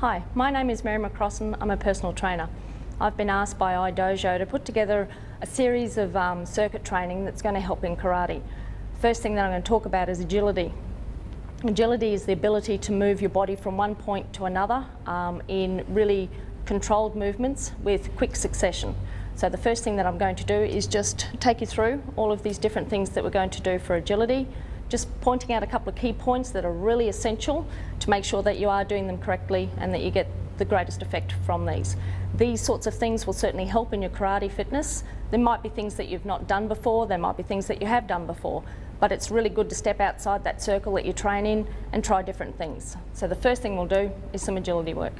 Hi, my name is McCrossan. I'm a personal trainer. I've been asked by iDojo to put together a series of circuit training that's going to help in karate. First thing that I'm going to talk about is agility. Agility is the ability to move your body from one point to another in really controlled movements with quick succession. So the first thing that I'm going to do is just take you through all of these different things that we're going to do for agility, just pointing out a couple of key points that are really essential to make sure that you are doing them correctly and that you get the greatest effect from these. These sorts of things will certainly help in your karate fitness. There might be things that you've not done before, there might be things that you have done before, but it's really good to step outside that circle that you train in and try different things. So the first thing we'll do is some agility work.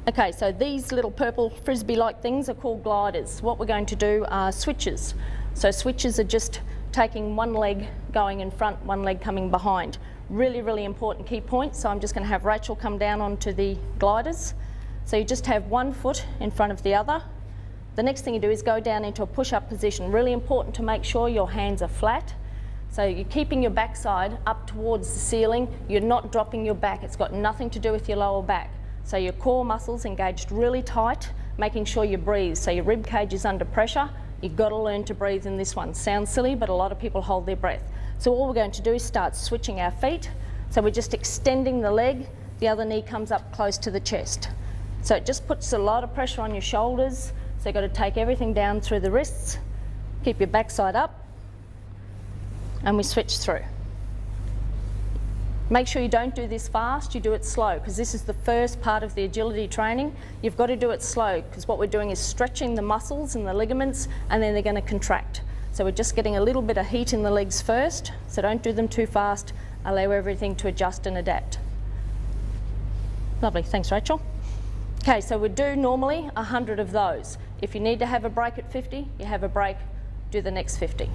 Okay, so these little purple frisbee-like things are called gliders. What we're going to do are switches. So switches are just taking one leg going in front, one leg coming behind. Really, really important key point. So I'm just going to have Rachel come down onto the gliders. So you just have one foot in front of the other. The next thing you do is go down into a push-up position. Really important to make sure your hands are flat. So you're keeping your backside up towards the ceiling. You're not dropping your back. It's got nothing to do with your lower back. So your core muscles engaged really tight, making sure you breathe. So your rib cage is under pressure. You've got to learn to breathe in this one. Sounds silly, but a lot of people hold their breath. So all we're going to do is start switching our feet. So we're just extending the leg. The other knee comes up close to the chest. So it just puts a lot of pressure on your shoulders. So you've got to take everything down through the wrists. Keep your backside up. And we switch through. Make sure you don't do this fast, you do it slow, because this is the first part of the agility training. You've got to do it slow, because what we're doing is stretching the muscles and the ligaments, and then they're going to contract. So we're just getting a little bit of heat in the legs first, so don't do them too fast. Allow everything to adjust and adapt. Lovely, thanks Rachel. Okay, so we do normally 100 of those. If you need to have a break at 50, you have a break, do the next 50.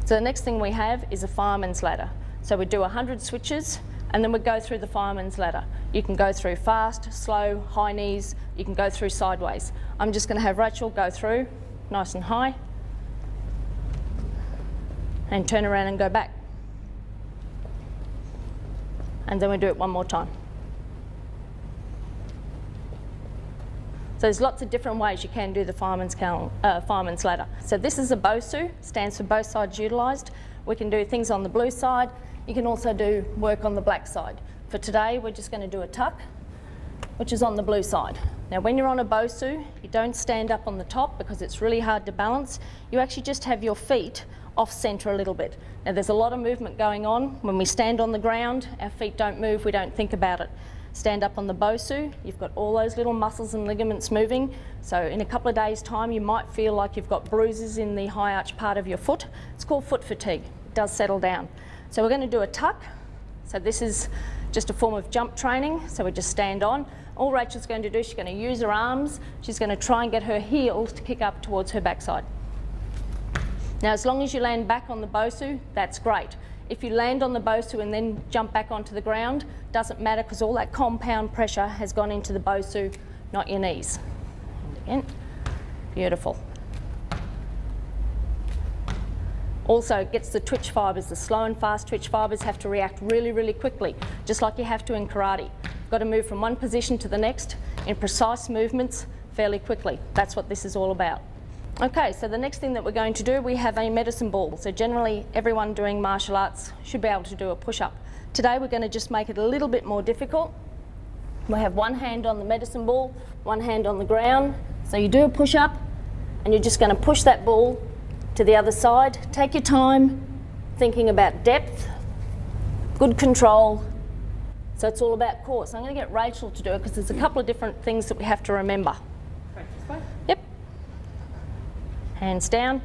So the next thing we have is a fireman's ladder. So we do 100 switches, and then we go through the fireman's ladder. You can go through fast, slow, high knees, you can go through sideways. I'm just going to have Rachel go through nice and high and turn around and go back. And then we do it one more time. So there's lots of different ways you can do the fireman's ladder. So this is a BOSU, stands for both sides utilised. We can do things on the blue side. You can also do work on the black side. For today, we're just going to do a tuck, which is on the blue side. Now, when you're on a BOSU, you don't stand up on the top because it's really hard to balance. You actually just have your feet off centre a little bit. Now, there's a lot of movement going on. When we stand on the ground, our feet don't move, we don't think about it. Stand up on the BOSU, you've got all those little muscles and ligaments moving. So in a couple of days' time, you might feel like you've got bruises in the high arch part of your foot. It's called foot fatigue. It does settle down. So we're going to do a tuck. So this is just a form of jump training. So we just stand on. All Rachel's going to do, she's going to use her arms. She's going to try and get her heels to kick up towards her backside. Now, as long as you land back on the BOSU, that's great. If you land on the BOSU and then jump back onto the ground, doesn't matter because all that compound pressure has gone into the BOSU, not your knees. And again, beautiful. Also, it gets the twitch fibres. The slow and fast twitch fibres have to react really, really quickly, just like you have to in karate. You've got to move from one position to the next in precise movements fairly quickly. That's what this is all about. Okay, so the next thing that we're going to do, we have a medicine ball. So generally, everyone doing martial arts should be able to do a push-up. Today, we're going to just make it a little bit more difficult. We have one hand on the medicine ball, one hand on the ground. So you do a push-up, and you're just going to push that ball to the other side. Take your time, thinking about depth, good control. So it's all about core. So I'm going to get Rachel to do it because there's a couple of different things that we have to remember. Yep. Hands down.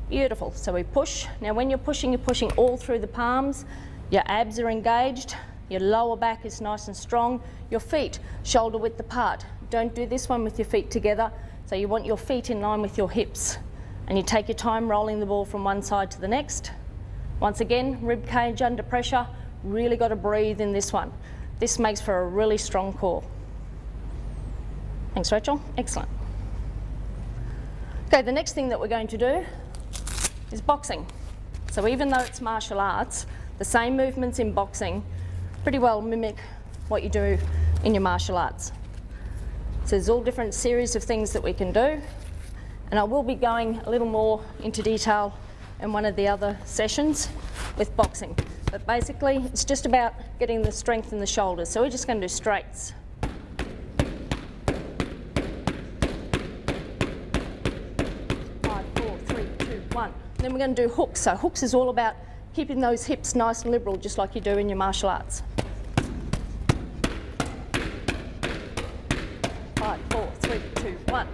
Beautiful. So we push. Now when you're pushing all through the palms. Your abs are engaged. Your lower back is nice and strong. Your feet shoulder width apart. Don't do this one with your feet together. So you want your feet in line with your hips. And you take your time rolling the ball from one side to the next. Once again, rib cage under pressure. Really got to breathe in this one. This makes for a really strong core. Thanks, Rachel. Excellent. Okay, the next thing that we're going to do is boxing. So even though it's martial arts, the same movements in boxing pretty well mimic what you do in your martial arts. So there's all different series of things that we can do. And I will be going a little more into detail in one of the other sessions with boxing. But basically, it's just about getting the strength in the shoulders. So we're just going to do straights. 5, 4, 3, 2, 1. Then we're going to do hooks. So hooks is all about keeping those hips nice and liberal, just like you do in your martial arts. 5, 4, 3, 2, 1.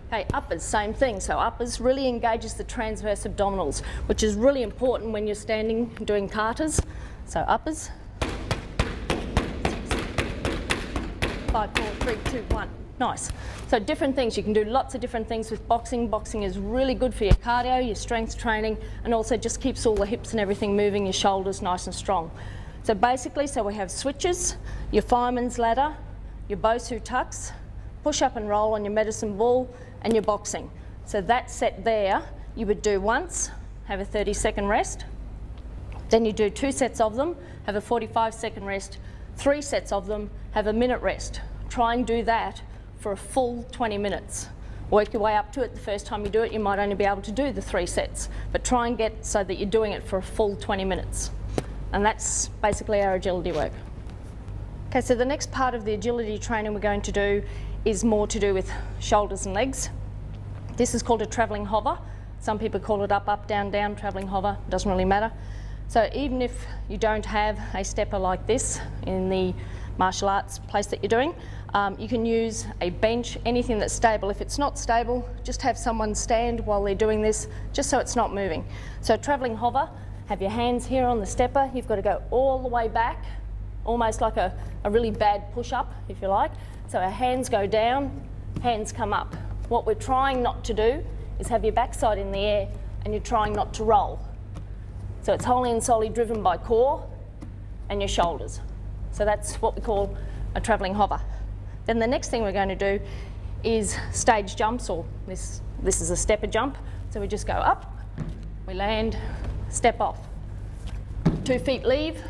Okay, uppers, same thing. So uppers really engages the transverse abdominals, which is really important when you're standing doing katas. So uppers. 5, 4, 3, 2, 1. Nice. So different things. You can do lots of different things with boxing. Boxing is really good for your cardio, your strength training, and also just keeps all the hips and everything moving, your shoulders nice and strong. So basically, we have switches, your fireman's ladder, your Bosu tucks, push up and roll on your medicine ball, and your boxing. So that set there, you would do once, have a 30-second rest. Then you do 2 sets of them, have a 45-second rest. 3 sets of them, have a minute rest. Try and do that for a full 20 minutes. Work your way up to it. The first time you do it, you might only be able to do the 3 sets, but try and get so that you're doing it for a full 20 minutes. And that's basically our agility work. Okay, so the next part of the agility training we're going to do is more to do with shoulders and legs. This is called a travelling hover. Some people call it up, up, down, down, travelling hover. Doesn't really matter. So even if you don't have a stepper like this in the martial arts place that you're doing, you can use a bench, anything that's stable. If it's not stable, just have someone stand while they're doing this, just so it's not moving. So travelling hover, have your hands here on the stepper. You've got to go all the way back, almost like a really bad push-up, if you like. So our hands go down, hands come up. What we're trying not to do is have your backside in the air and you're trying not to roll. So it's wholly and solely driven by core and your shoulders. So that's what we call a travelling hover. Then the next thing we're going to do is stage jumps, or this is a stepper jump. So we just go up, we land, step off. 2 feet leave,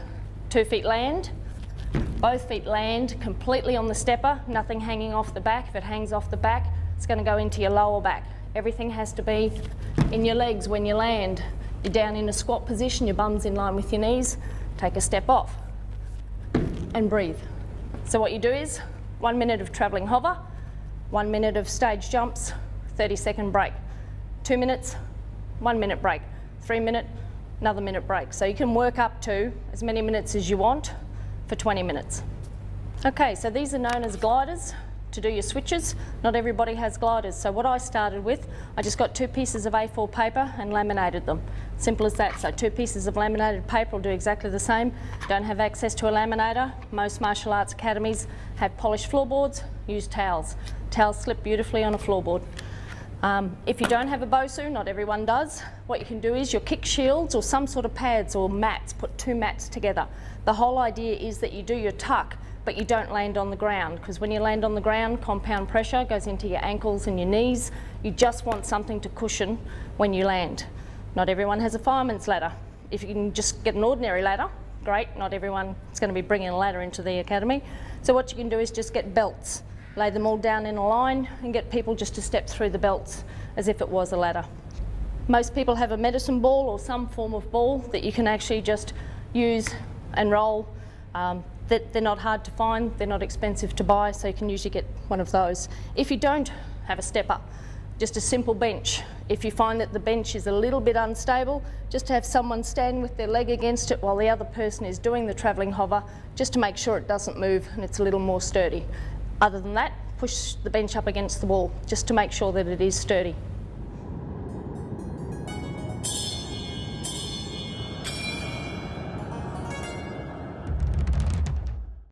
2 feet land. Both feet land completely on the stepper, nothing hanging off the back. If it hangs off the back, it's going to go into your lower back. Everything has to be in your legs when you land. You're down in a squat position, your bum's in line with your knees. Take a step off and breathe. So what you do is 1 minute of travelling hover, 1 minute of stage jumps, 30-second break. 2 minutes, 1 minute break. 3 minute, another minute break. So you can work up to as many minutes as you want for 20 minutes. Okay, so these are known as gliders to do your switches. Not everybody has gliders. So what I started with, I just got 2 pieces of A4 paper and laminated them. Simple as that. So 2 pieces of laminated paper will do exactly the same. Don't have access to a laminator. Most martial arts academies have polished floorboards. Use towels. Towels slip beautifully on a floorboard. If you don't have a Bosu, not everyone does, what you can do is your kick shields or some sort of pads or mats, put 2 mats together. The whole idea is that you do your tuck, but you don't land on the ground, because when you land on the ground, compound pressure goes into your ankles and your knees. You just want something to cushion when you land. Not everyone has a fireman's ladder. If you can just get an ordinary ladder, great. Not everyone is going to be bringing a ladder into the academy. So what you can do is just get belts. Lay them all down in a line and get people just to step through the belts as if it was a ladder. Most people have a medicine ball or some form of ball that you can actually just use and roll. They're not hard to find, they're not expensive to buy, so you can usually get one of those. If you don't have a stepper, just a simple bench. If you find that the bench is a little bit unstable, just have someone stand with their leg against it while the other person is doing the travelling hover, just to make sure it doesn't move and it's a little more sturdy. Other than that, push the bench up against the wall, just to make sure that it is sturdy.